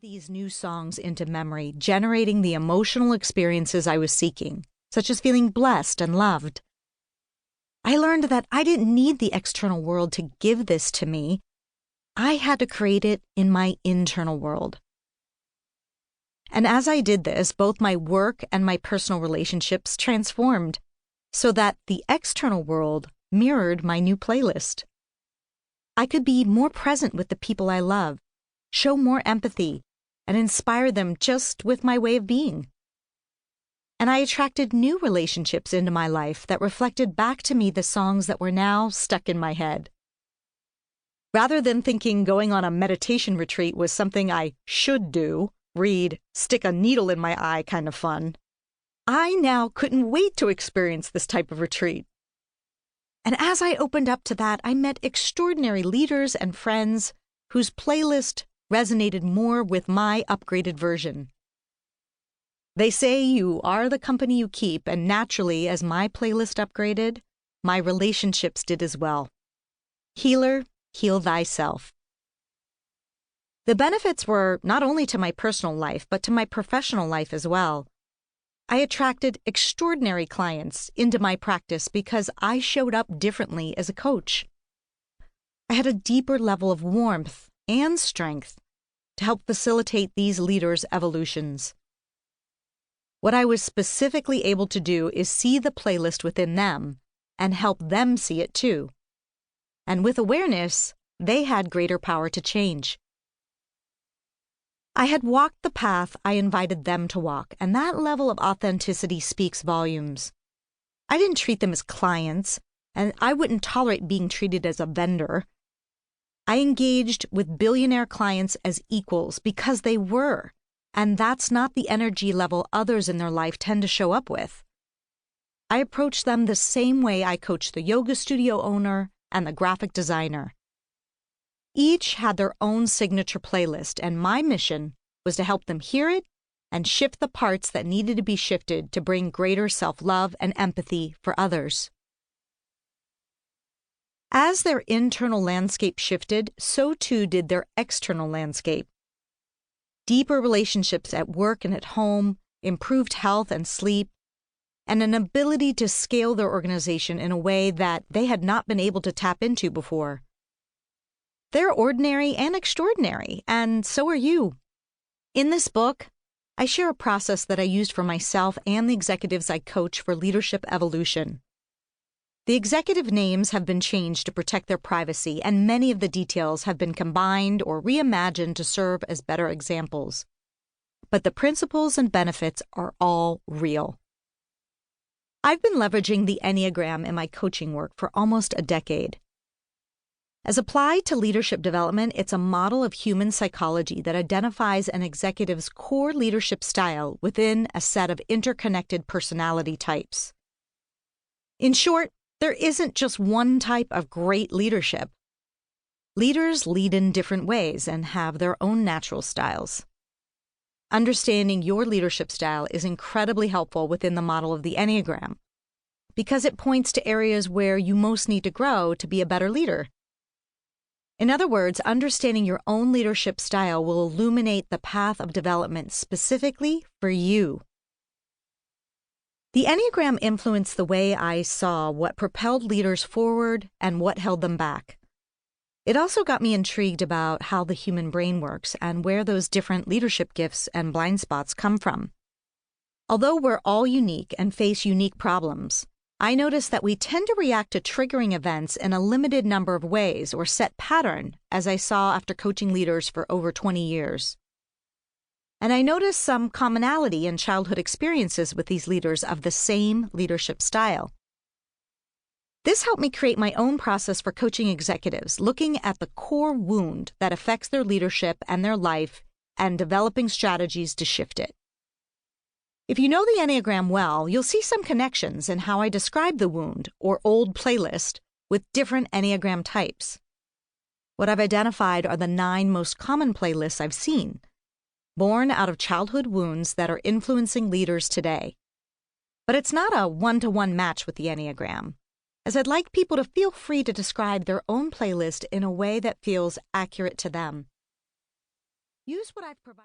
these new songs into memory, generating the emotional experiences I was seeking, such as feeling blessed and loved. I learned that I didn't need the external world to give this to me. I had to create it in my internal world. And as I did this, both my work and my personal relationships transformed, so that the external world mirrored my new playlist. I could be more present with the people I love, show more empathy, and inspire them just with my way of being. And I attracted new relationships into my life that reflected back to me the songs that were now stuck in my head. Rather than thinking going on a meditation retreat was something I should do, read, stick a needle in my eye kind of fun, I now couldn't wait to experience this type of retreat. And as I opened up to that, I met extraordinary leaders and friends whose playlist resonated more with my upgraded version. They say you are the company you keep, and naturally, as my playlist upgraded, my relationships did as well. Healer, heal thyself. The benefits were not only to my personal life, but to my professional life as well. I attracted extraordinary clients into my practice because I showed up differently as a coach. I had a deeper level of warmth and strength to help facilitate these leaders' evolutions. What I was specifically able to do is see the playlist within them and help them see it too. And with awareness, they had greater power to change. I had walked the path I invited them to walk, and that level of authenticity speaks volumes. I didn't treat them as clients, and I wouldn't tolerate being treated as a vendor. I engaged with billionaire clients as equals because they were, and that's not the energy level others in their life tend to show up with. I approached them the same way I coached the yoga studio owner and the graphic designer. Each had their own signature playlist, and my mission was to help them hear it and shift the parts that needed to be shifted to bring greater self-love and empathy for others. As their internal landscape shifted, so too did their external landscape. Deeper relationships at work and at home, improved health and sleep, and an ability to scale their organization in a way that they had not been able to tap into before. They're ordinary and extraordinary, and so are you. In this book, I share a process that I used for myself and the executives I coach for leadership evolution. The executive names have been changed to protect their privacy, and many of the details have been combined or reimagined to serve as better examples. But the principles and benefits are all real. I've been leveraging the Enneagram in my coaching work for almost a decade. As applied to leadership development, it's a model of human psychology that identifies an executive's core leadership style within a set of interconnected personality types. In short, there isn't just one type of great leadership. Leaders lead in different ways and have their own natural styles. Understanding your leadership style is incredibly helpful within the model of the Enneagram because it points to areas where you most need to grow to be a better leader. In other words, understanding your own leadership style will illuminate the path of development specifically for you. The Enneagram influenced the way I saw what propelled leaders forward and what held them back. It also got me intrigued about how the human brain works and where those different leadership gifts and blind spots come from. Although we're all unique and face unique problems, I noticed that we tend to react to triggering events in a limited number of ways or set pattern, as I saw after coaching leaders for over 20 years. And I noticed some commonality in childhood experiences with these leaders of the same leadership style. This helped me create my own process for coaching executives, looking at the core wound that affects their leadership and their life and developing strategies to shift it. If you know the Enneagram well, you'll see some connections in how I describe the wound, or old playlist, with different Enneagram types. What I've identified are the 9 most common playlists I've seen, born out of childhood wounds that are influencing leaders today. But it's not a one-to-one match with the Enneagram, as I'd like people to feel free to describe their own playlist in a way that feels accurate to them. Use what I've provided.